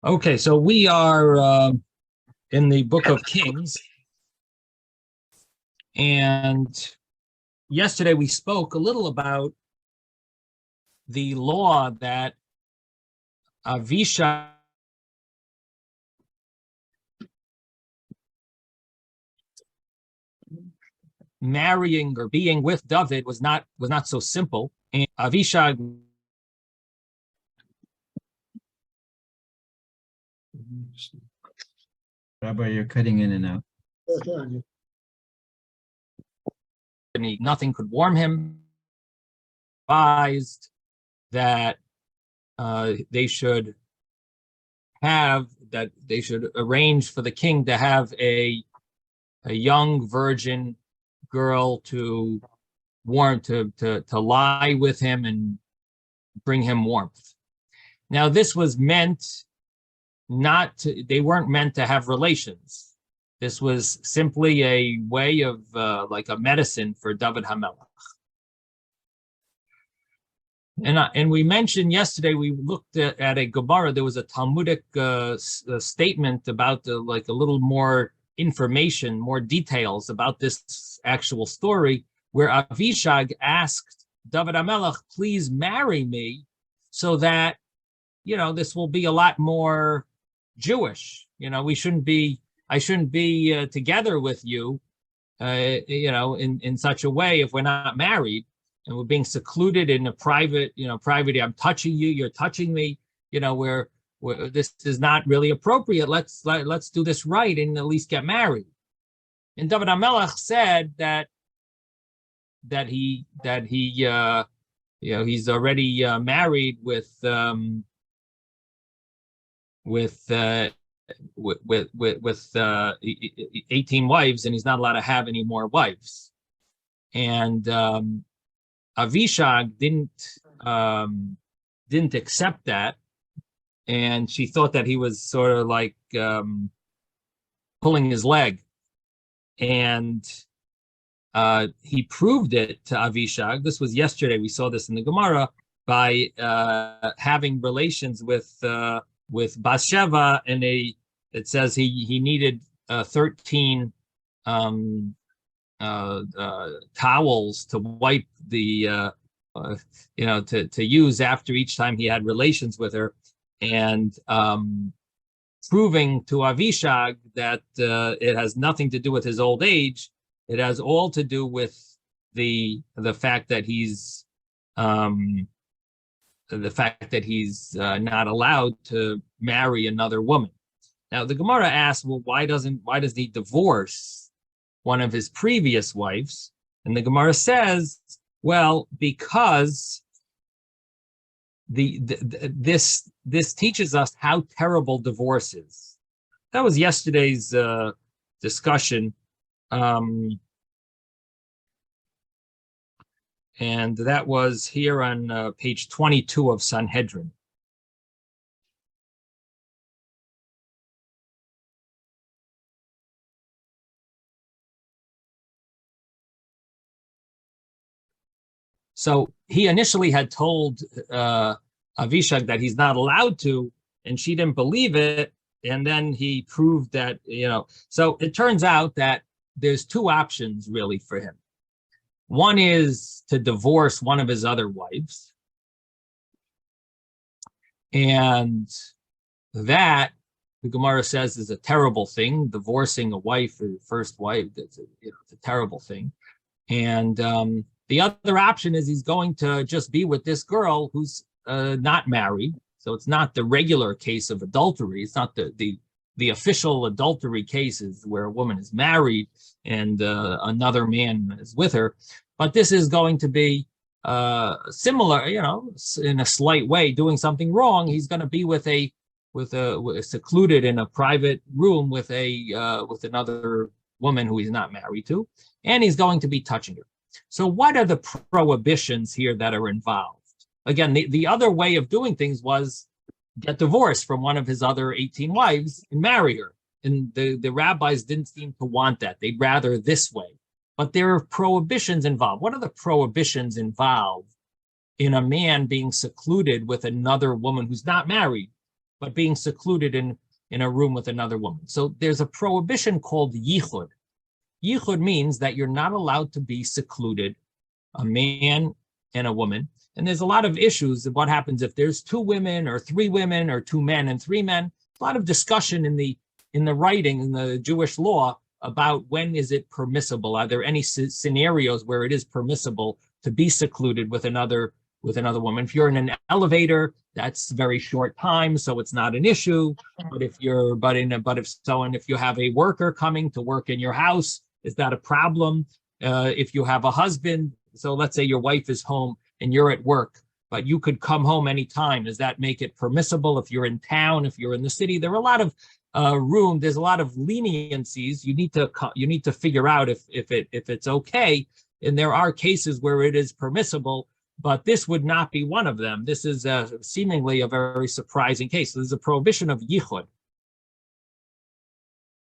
Okay, so we are in the book of Kings, and yesterday we spoke a little about the law that Avishai marrying or being with David was not so simple, and Avishai Rabbi, you're cutting in and out. nothing could warm him. Advised that they should arrange for the king to have a young virgin girl to lie with him and bring him warmth. Now, this was meant they weren't meant to have relations. This was simply a way of like a medicine for David HaMelech. And we mentioned yesterday, we looked at a Gemara. There was a Talmudic statement about like a little more information, more details about this actual story, where Avishag asked David HaMelech, please marry me so that, this will be a lot more Jewish. I shouldn't be together with you, in such a way if we're not married and we're being secluded in a private, I'm touching you, you're touching me, where this is not really appropriate. Let's do this right and at least get married. And David HaMelech said that he he's already married with 18 wives, and he's not allowed to have any more wives. And Avishag didn't accept that, and she thought that he was sort of like pulling his leg. And he proved it to Avishag. This was yesterday. We saw this in the Gemara by having relations with Bathsheba, and it says he needed 13 towels to wipe the to use after each time he had relations with her, and proving to Avishag that it has nothing to do with his old age. It has all to do with the fact that he's not allowed to marry another woman. Now the Gemara asks, well, why does he divorce one of his previous wives? And the Gemara says, well, because this teaches us how terrible divorce is. That was yesterday's discussion. And that was here on page 22 of Sanhedrin. So he initially had told Avishag that he's not allowed to, and she didn't believe it. And then he proved that, so it turns out that there's two options really for him. One is to divorce one of his other wives. And that, the Gemara says, is a terrible thing. Divorcing a wife or first wife, it's a terrible thing. And the other option is he's going to just be with this girl who's not married. So it's not the regular case of adultery. It's not the official adultery cases where a woman is married and another man is with her. But this is going to be similar, in a slight way, doing something wrong. He's going to be with secluded in a private room with another woman who he's not married to, and he's going to be touching her. So what are the prohibitions here that are involved? Again, the other way of doing things was get divorced from one of his other 18 wives and marry her. And the rabbis didn't seem to want that. They'd rather this way. But there are prohibitions involved. What are the prohibitions involved in a man being secluded with another woman who's not married, but being secluded in a room with another woman. So there's a prohibition called yichud. Yichud means that you're not allowed to be secluded, a man and a woman. And there's a lot of issues of what happens if there's 2 women or 3 women or 2 men and 3 men. A lot of discussion in the writing in the Jewish law about when is it permissible. Are there any scenarios where it is permissible to be secluded with another woman? If you're in an elevator, that's very short time, so it's not an issue. But if you have a worker coming to work in your house, is that a problem? If you have a husband, so let's say your wife is home and you're at work, but you could come home anytime. Does that make it permissible? If you're in town, if you're in the city, there are a lot of there's a lot of leniencies. You need to figure out if it's okay. And there are cases where it is permissible, but this would not be one of them. This is seemingly a very surprising case. There's a prohibition of yichud.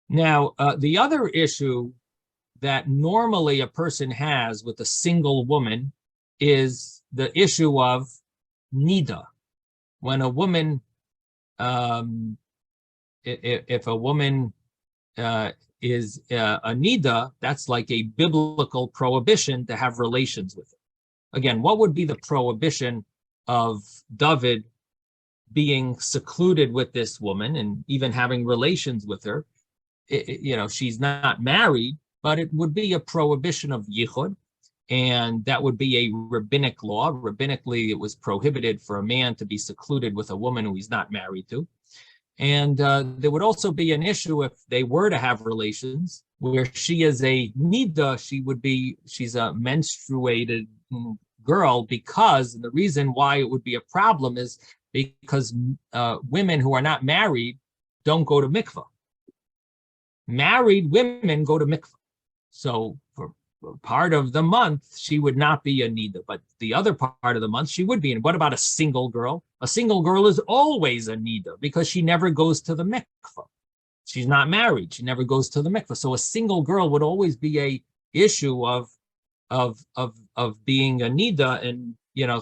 Now, the other issue that normally a person has with a single woman is the issue of nida. When a woman, if a woman is a nida, that's like a biblical prohibition to have relations with her. Again, what would be the prohibition of David being secluded with this woman and even having relations with her? She's not married, but it would be a prohibition of yichud, and that would be a rabbinic law. Rabbinically, it was prohibited for a man to be secluded with a woman who he's not married to. And there would also be an issue if they were to have relations where she is a nida, she's a menstruated girl, because the reason why it would be a problem is because women who are not married don't go to mikvah. Married women go to mikvah. So for part of the month, she would not be a nida, but the other part of the month, she would be. And what about a single girl? A single girl is always a nida because she never goes to the mikvah. She's not married. She never goes to the mikvah. So a single girl would always be a issue of being a nida, and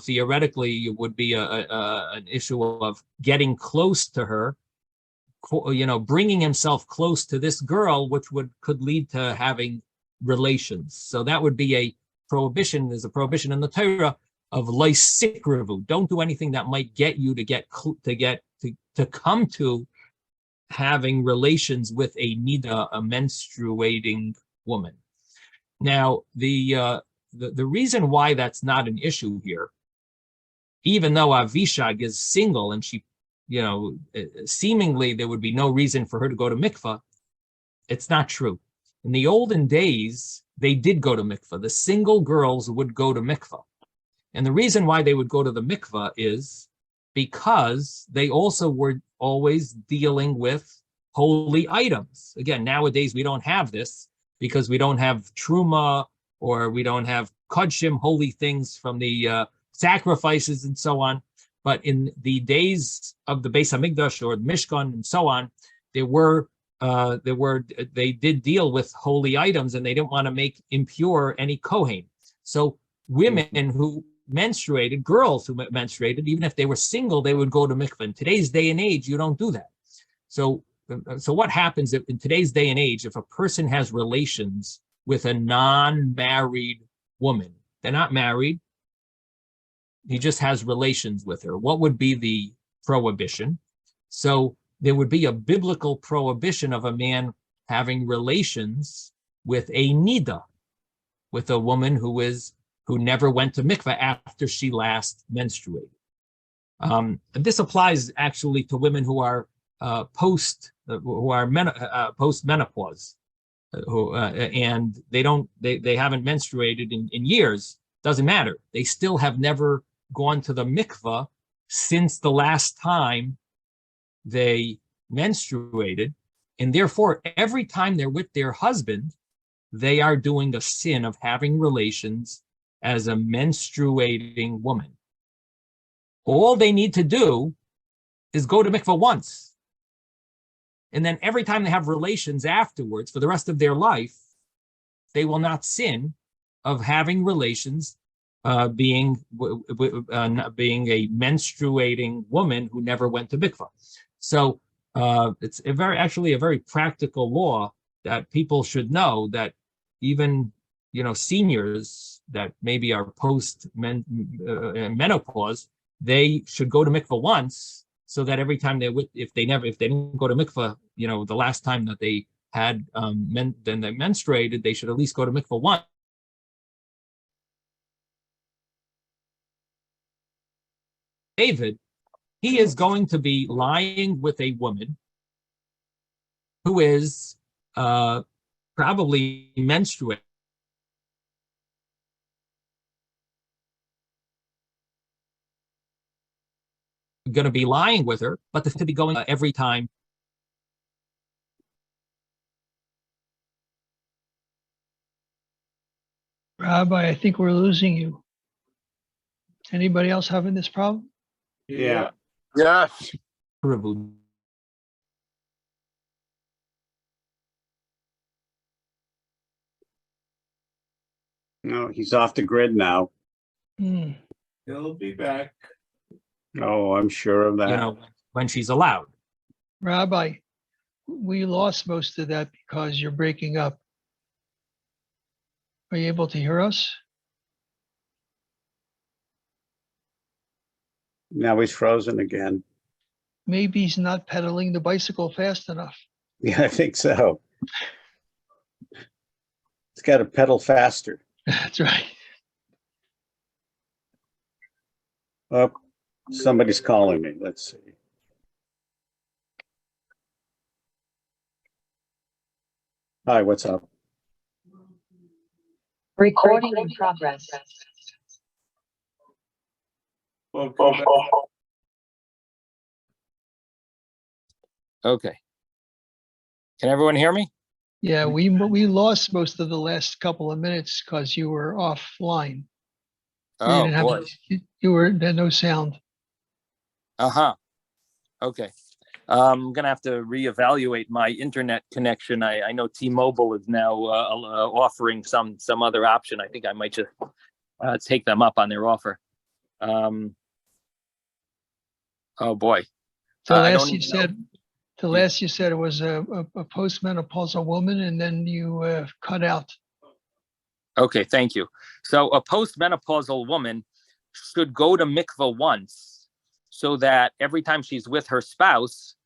theoretically it would be an issue of getting close to her, bringing himself close to this girl, which could lead to having relations. So that would be a prohibition. There's a prohibition in the Torah of leisikrivu. Don't do anything that might get you to come to having relations with a nida, a menstruating woman. Now, the reason why that's not an issue here, even though Avishag is single and she, seemingly there would be no reason for her to go to mikvah, it's not true. In the olden days, they did go to mikvah. The single girls would go to mikvah. And the reason why they would go to the mikvah is because they also were always dealing with holy items. Again, nowadays we don't have this because we don't have truma, or we don't have kodshim, holy things from the sacrifices and so on. But in the days of the Beis Hamikdash or the Mishkan and so on, they did deal with holy items, and they didn't want to make impure any kohen. So women who menstruated, girls who menstruated, even if they were single, they would go to mikvah. In today's day and age, you don't do that. So what happens if, in today's day and age, if a person has relations with a non-married woman, they're not married, he just has relations with her, what would be the prohibition? So there would be a biblical prohibition of a man having relations with a nida, with a woman who never went to mikveh after she last menstruated. This applies actually to women who are post-menopause, and they haven't menstruated in years. Doesn't matter. They still have never gone to the mikveh since the last time they menstruated, and therefore every time they're with their husband, they are doing a sin of having relations as a menstruating woman. All they need to do is go to mikveh once, and then every time they have relations afterwards for the rest of their life, they will not sin of having relations being being a menstruating woman who never went to mikvah. So it's actually a very practical law that people should know, that even seniors that maybe are post menopause, they should go to mikvah once, so that every time if they didn't go to mikvah, the last time that they had then they menstruated, they should at least go to mikvah once. David, he is going to be lying with a woman who is probably menstruating. Going to be lying with her, but this could be going every time. Rabbi, I think we're losing you. Anybody else having this problem? Yeah. Yes. No, he's off the grid now. Hmm. He'll be back. Oh, I'm sure of that. When she's allowed. Rabbi, we lost most of that because you're breaking up. Are you able to hear us? Now he's frozen again. Maybe he's not pedaling the bicycle fast enough. Yeah, I think so. It's got to pedal faster. That's right. Oh, somebody's calling me. Let's see. Hi, what's up? Recording in progress. Okay. Can everyone hear me? Yeah, we lost most of the last couple of minutes because you were offline. Oh, boy. You had no sound. Uh-huh. Okay. I'm going to have to reevaluate my internet connection. I know T-Mobile is now offering some other option. I think I might just take them up on their offer. Oh, boy. Last you said it was a postmenopausal woman, and then you cut out. Okay, thank you. So a postmenopausal woman should go to mikvah once, so that every time she's with her spouse,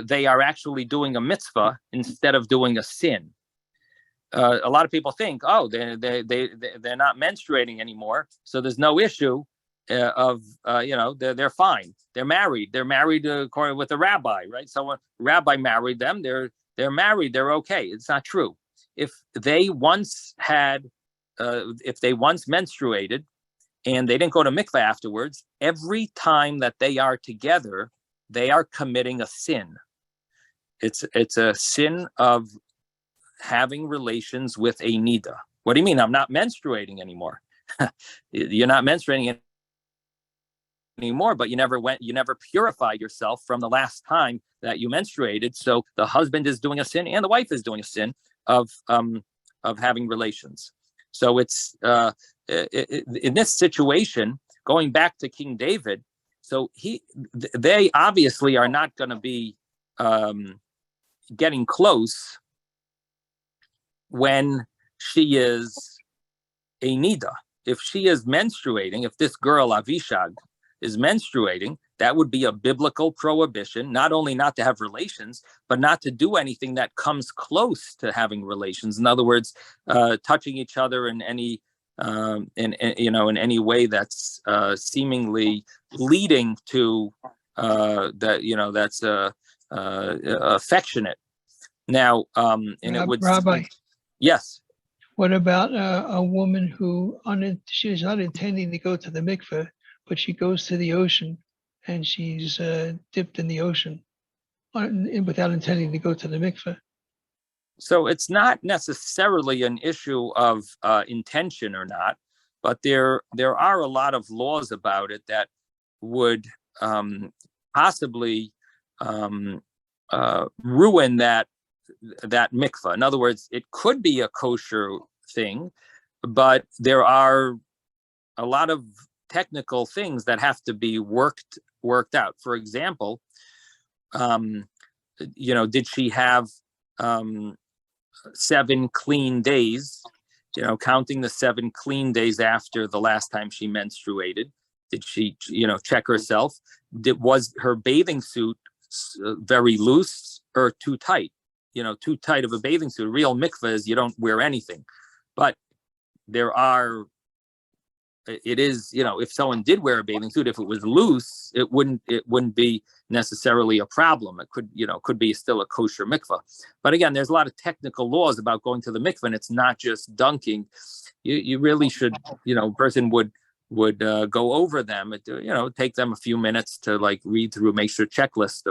they are actually doing a mitzvah instead of doing a sin. A lot of people think, oh, they're not menstruating anymore, so there's no issue they're fine. They're married. They're married according with a rabbi, right? So a rabbi married them. They're married. They're okay. It's not true. If they once menstruated and they didn't go to mikvah afterwards, every time that they are together, they are committing a sin. It's a sin of having relations with a nida. What do you mean? I'm not menstruating anymore. You're not menstruating anymore, but you never purified yourself from the last time that you menstruated. So the husband is doing a sin and the wife is doing a sin of having relations. So it's in this situation, going back to King David. So they obviously are not going to be getting close when she is a nida. If she is menstruating, if this girl Avishag is menstruating, that would be a biblical prohibition, not only not to have relations, but not to do anything that comes close to having relations. In other words, touching each other in any in any way that's seemingly leading to that's affectionate. Now, and it would. Rabbi, yes. What about a woman who she's not intending to go to the mikveh, but she goes to the ocean and she's dipped in the ocean without intending to go to the mikveh? So it's not necessarily an issue of intention or not, but there are a lot of laws about it that would possibly ruin that mikvah. In other words, it could be a kosher thing, but there are a lot of technical things that have to be worked out. For example, did she have 7 clean days? Counting the 7 clean days after the last time she menstruated. Did she, check herself? Was her bathing suit very loose or too tight? Too tight of a bathing suit. Real mikveh is you don't wear anything, but it is, if someone did wear a bathing suit, if it was loose, it wouldn't be necessarily a problem. It could be still a kosher mikveh. But again, there's a lot of technical laws about going to the mikveh, and it's not just dunking. You really should, person would go over them. Take them a few minutes to read through, make sure checklist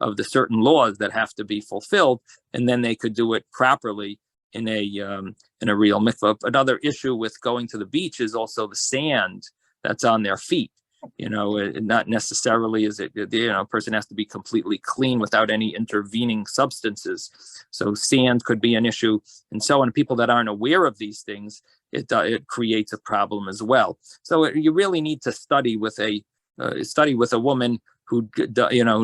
of the certain laws that have to be fulfilled, and then they could do it properly in a real mikvah. Another issue with going to the beach is also the sand that's on their feet. Not necessarily is it, a person has to be completely clean without any intervening substances. So sand could be an issue, and so on. People that aren't aware of these things, it creates a problem as well. So you really need to study with a woman who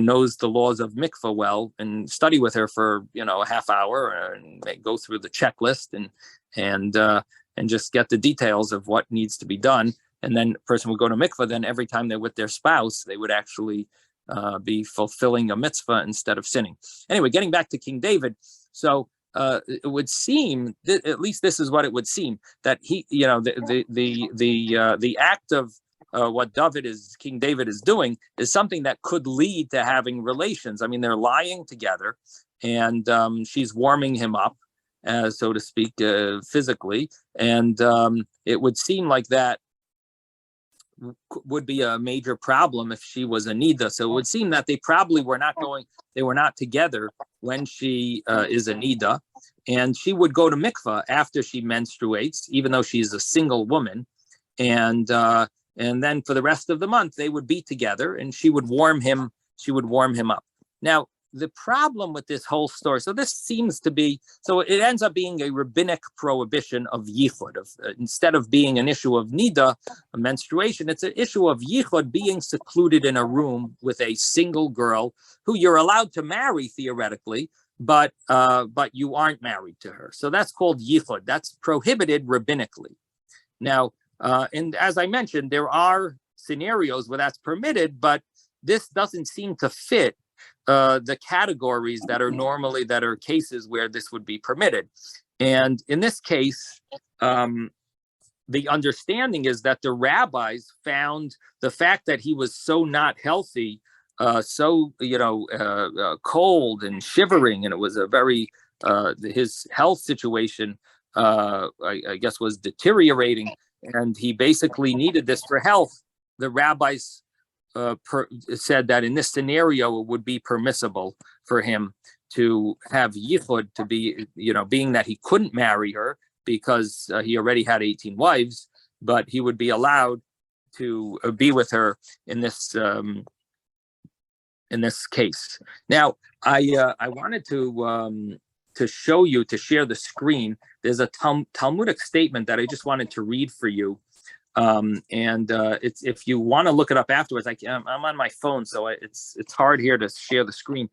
knows the laws of mikvah well, and study with her for a half hour and go through the checklist and just get the details of what needs to be done. And then a person would go to mikvah. Then every time they're with their spouse, they would actually be fulfilling a mitzvah instead of sinning. Anyway, getting back to King David. So it would seem, at least this is what it would seem, that he, the act of what King David is doing is something that could lead to having relations. I mean, they're lying together, and she's warming him up, so to speak, physically. And it would seem like that would be a major problem if she was a nida. So it would seem that they probably were not together when she is a nida, and she would go to mikvah after she menstruates, even though she's a single woman, and then for the rest of the month they would be together, and she would warm him up. Now, the problem with this whole story, so it ends up being a rabbinic prohibition of yichud. Instead of being an issue of nida, a menstruation, it's an issue of yichud, being secluded in a room with a single girl who you're allowed to marry theoretically, but you aren't married to her. So that's called yichud. That's prohibited rabbinically. Now, and as I mentioned, there are scenarios where that's permitted, but this doesn't seem to fit the categories that are cases where this would be permitted. And in this case, the understanding is that the rabbis found the fact that he was so not healthy, cold and shivering, and it was a very, his health situation, I guess, was deteriorating, and he basically needed this for health. The rabbis said that in this scenario, it would be permissible for him to have yichud, to be, being that he couldn't marry her because he already had 18 wives, but he would be allowed to be with her in this case. Now, I wanted to show you, to share the screen. There's a Talmudic statement that I just wanted to read for you. It's, if you want to look it up afterwards, I'm on my phone, so it's hard here to share the screen.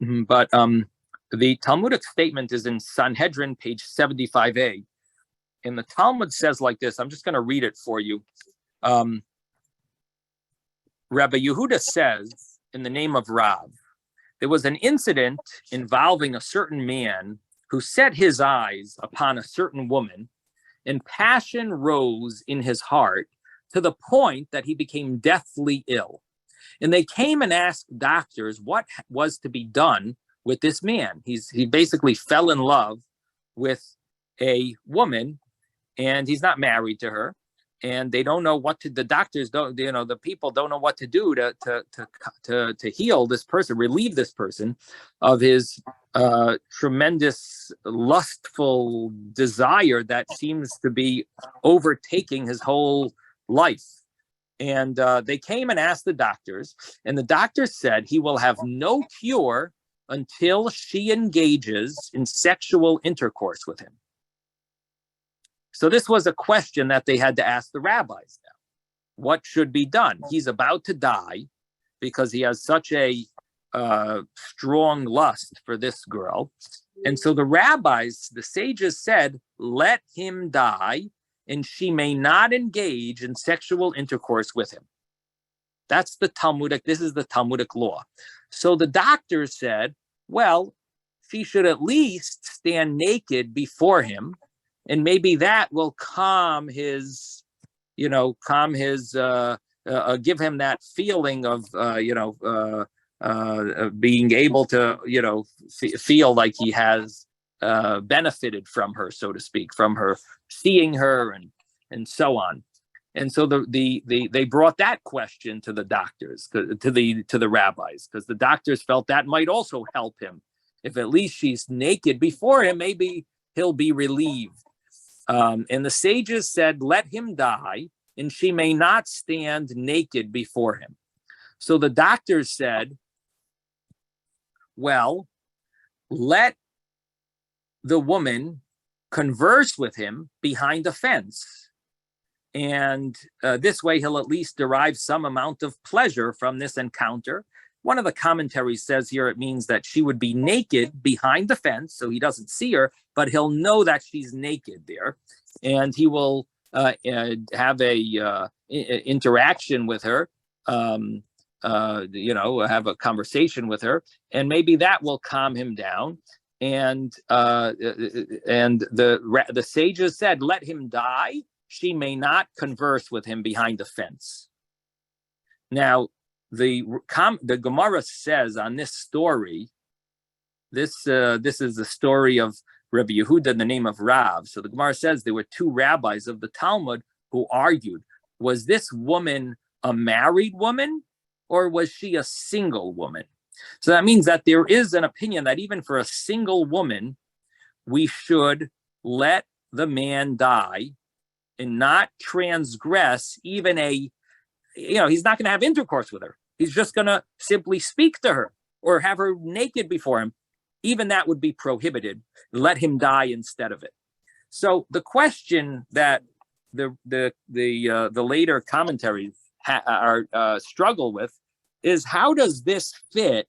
But the Talmudic statement is in Sanhedrin, page 75a, and the Talmud says like this. I'm just going to read it for you. Rabbi Yehuda says, in the name of Rav, there was an incident involving a certain man who set his eyes upon a certain woman, and passion rose in his heart to the point that he became deathly ill. And they came and asked doctors what was to be done with this man. He basically fell in love with a woman, and he's not married to her. And they don't know what to. The doctors don't. The people don't know what to do to heal this person, relieve this person of his tremendous lustful desire that seems to be overtaking his whole life. And they came and asked the doctors, and the doctors said he will have no cure until she engages in sexual intercourse with him. So this was a question that they had to ask the rabbis now. What should be done? He's about to die because he has such a strong lust for this girl. And so the rabbis, the sages said, let him die, and she may not engage in sexual intercourse with him. That's the Talmudic, this is the Talmudic law. So the doctors said, well, she should at least stand naked before him, and maybe that will calm his, give him that feeling of, being able to, feel like he has benefited from her, so to speak, from her seeing her and so on. And so they brought that question to the doctors, to the rabbis, because the doctors felt that might also help him. If at least she's naked before him, maybe he'll be relieved. And the sages said, let him die, and she may not stand naked before him. So the doctors said, well, let the woman converse with him behind a fence. And this way, he'll at least derive some amount of pleasure from this encounter. One of the commentaries says here it means that she would be naked behind the fence, so he doesn't see her, but he'll know that she's naked there. And he will have a interaction with her, have a conversation with her, and maybe that will calm him down. And the sages said, let him die. She may not converse with him behind the fence. Now, the Gemara says on this story, this is the story of Rabbi Yehuda in the name of Rav. So the Gemara says there were two rabbis of the Talmud who argued, was this woman a married woman or was she a single woman? So that means that there is an opinion that even for a single woman, we should let the man die and not transgress even he's not going to have intercourse with her. He's just going to simply speak to her or have her naked before him. Even that would be prohibited. Let him die instead of it. So the question that the later commentaries struggle with is, how does this fit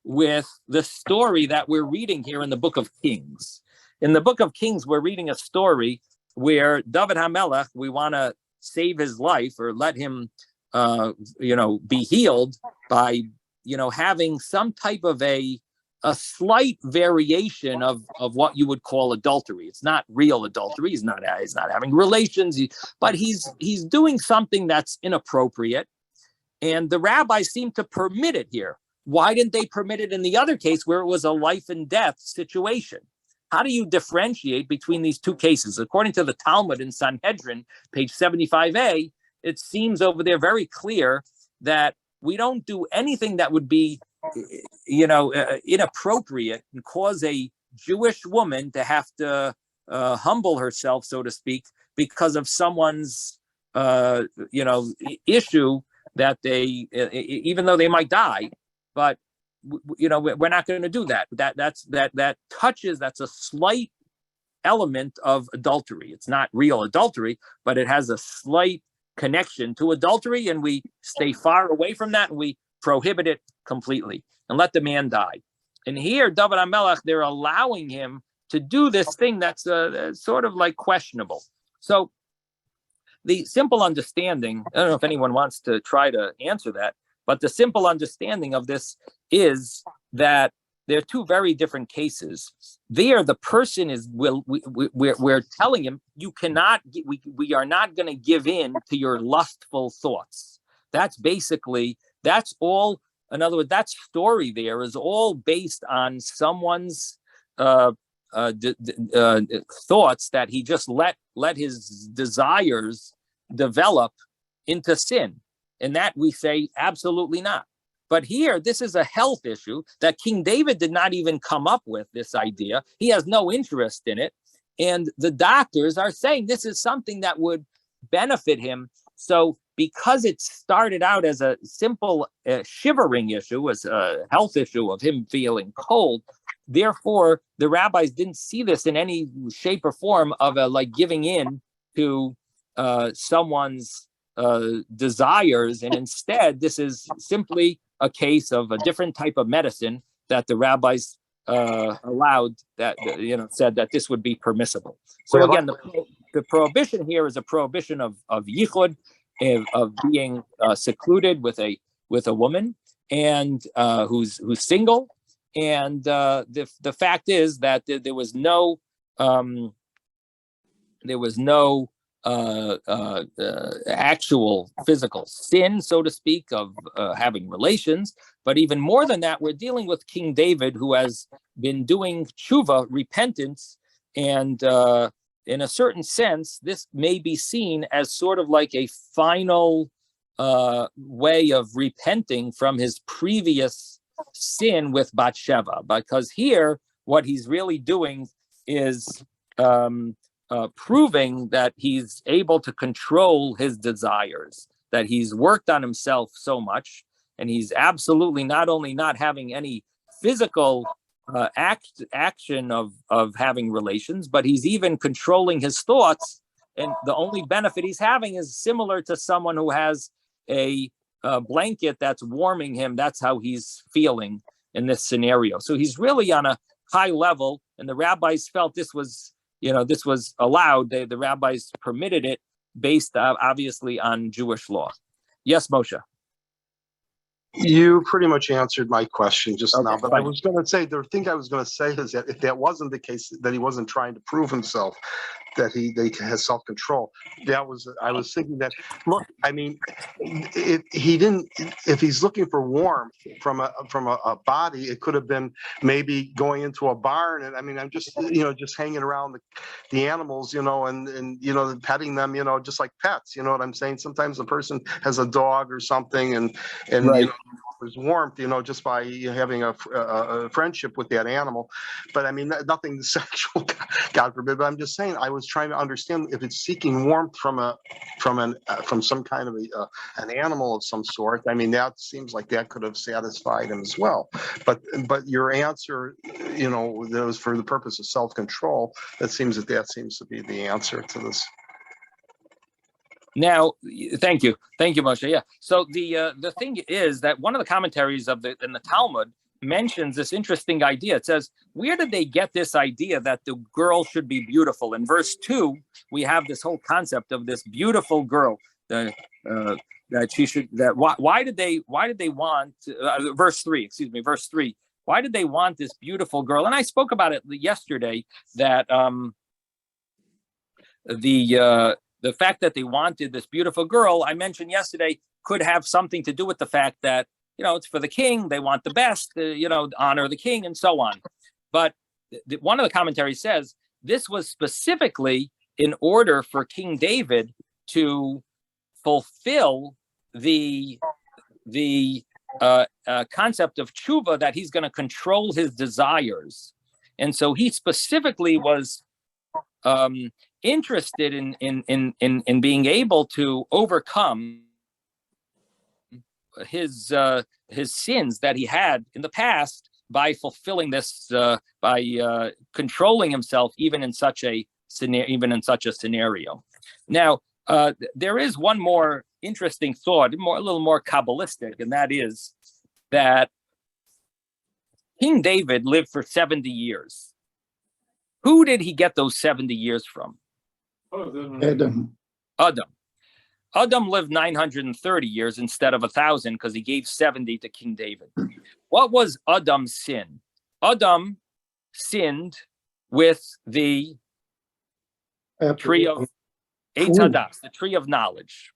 with the story that we're reading here in the Book of Kings? In the Book of Kings, we're reading a story where David HaMelech, we want to save his life or let him, be healed by, having some type of a slight variation of what you would call adultery. It's not real adultery. He's not having relations, but he's doing something that's inappropriate. And the rabbis seem to permit it here. Why didn't they permit it in the other case where it was a life and death situation? How do you differentiate between these two cases? According to the Talmud in Sanhedrin, page 75a, it seems over there very clear that we don't do anything that would be, inappropriate and cause a Jewish woman to have to humble herself, so to speak, because of someone's, issue that they, even though they might die, but we're not going to do that. That's a slight element of adultery. It's not real adultery, but it has a slight connection to adultery, and we stay far away from that, and we prohibit it completely and let the man die. And here, David HaMelech, they're allowing him to do this thing that's sort of like questionable. So the simple understanding, I don't know if anyone wants to try to answer that, but the simple understanding of this is that there are two very different cases. There, the person is, we're telling him, you cannot, we are not going to give in to your lustful thoughts. That's all, in other words, that story there is all based on someone's thoughts that he just let his desires develop into sin. And that we say, absolutely not. But here, this is a health issue that King David did not even come up with this idea. He has no interest in it. And the doctors are saying this is something that would benefit him. So because it started out as a simple shivering issue, as a health issue of him feeling cold, therefore, the rabbis didn't see this in any shape or form of a like giving in to someone's desires, and instead, this is simply a case of a different type of medicine that the rabbis allowed, that said that this would be permissible. So again, the prohibition here is a prohibition of yichud, of being secluded with a woman and who's single, and the fact is that there was no actual physical sin, so to speak, of having relations. But even more than that, we're dealing with King David, who has been doing tshuva, repentance, and in a certain sense, this may be seen as sort of like a final way of repenting from his previous sin with Bathsheba, because here, what he's really doing is proving that he's able to control his desires, that he's worked on himself so much, and he's absolutely not only not having any physical action of having relations, but he's even controlling his thoughts. And the only benefit he's having is similar to someone who has a blanket that's warming him. That's how he's feeling in this scenario. So he's really on a high level, and the rabbis felt this was allowed. The rabbis permitted it based obviously on Jewish law. Yes, Moshe. You pretty much answered my question just now, but I fine. was going to say, the thing I was going to say is that if that wasn't the case, that he wasn't trying to prove himself, that he has self-control. I was thinking that, look, I mean, if he's looking for warmth from a body, it could have been maybe going into a barn. And I mean, I'm just, just hanging around the animals, and petting them, just like pets, you know what I'm saying? Sometimes a person has a dog or something and Right. There's warmth, just by having a friendship with that animal. But I mean, nothing sexual, God forbid. But I'm just saying, I was trying to understand if it's seeking warmth from some kind of an animal of some sort. I mean, that seems like that could have satisfied him as well. But your answer, that was for the purpose of self-control. That seems to be the answer to this. Now, thank you, Moshe. Yeah. So the thing is that one of the commentaries in the Talmud mentions this interesting idea. It says, where did they get this idea that the girl should be beautiful? In verse 2, we have this whole concept of this beautiful girl that she should. Why did they want verse 3? Excuse me, verse 3. Why did they want this beautiful girl? And I spoke about it yesterday, that the fact that they wanted this beautiful girl, I mentioned yesterday, could have something to do with the fact that, it's for the king, they want the best, honor the king and so on. But one of the commentaries says this was specifically in order for King David to fulfill the concept of tshuva, that he's going to control his desires. And so he specifically was interested in being able to overcome his sins that he had in the past by fulfilling this, by controlling himself even in such a scenario. Now, there is one more interesting thought, a little more Kabbalistic, and that is that King David lived for 70 years. Who did he get those 70 years from? Adam. Adam lived 930 years instead of 1,000 because he gave 70 to King David. What was Adam's sin? Adam sinned with the tree of Eitz Hadas, the tree of knowledge.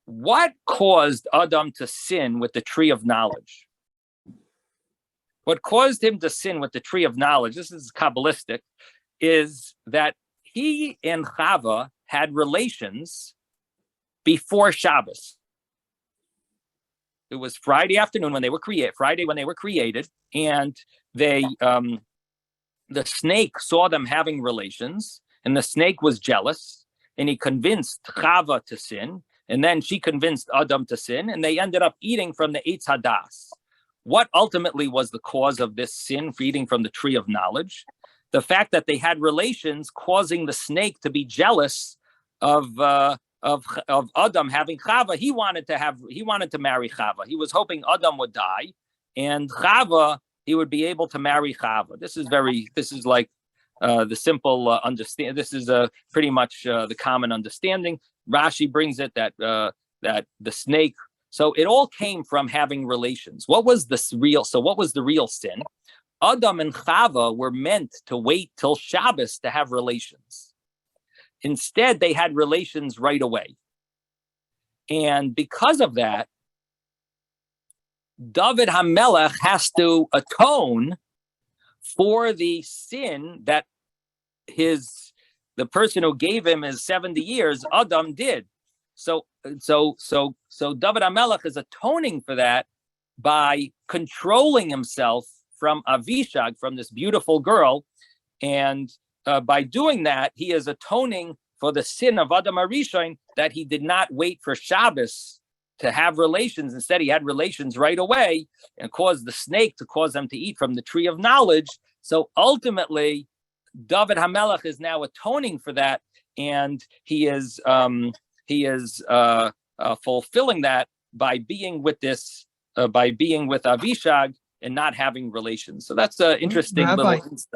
What caused Adam to sin with the tree of knowledge? What caused him to sin with the tree of knowledge, this is Kabbalistic, is that he and Chava had relations before Shabbos. It was Friday afternoon when they were created, and they, the snake saw them having relations, and the snake was jealous, and he convinced Chava to sin, and then she convinced Adam to sin, and they ended up eating from the Eitz Hadas. what ultimately was the cause of this sin, eating from the tree of knowledge? The fact that they had relations, causing the snake to be jealous of Adam having Chava. He wanted to marry Chava. He was hoping Adam would die, and Chava, he would be able to marry Chava. This is like the simple understand. This is pretty much the common understanding. Rashi brings it that the snake. So it all came from having relations. What was the real sin? Adam and Chava were meant to wait till Shabbos to have relations. Instead, they had relations right away. And because of that, David HaMelech has to atone for the sin that the person who gave him his 70 years, Adam, did. So David HaMelech is atoning for that by controlling himself from Avishag, from this beautiful girl. And by doing that, he is atoning for the sin of Adam HaRishon, that he did not wait for Shabbos to have relations. Instead, he had relations right away and caused the snake to cause them to eat from the tree of knowledge. So ultimately, David HaMelech is now atoning for that, and he is fulfilling that by being with Avishag and not having relations. So that's an interesting Rabbi. little insight.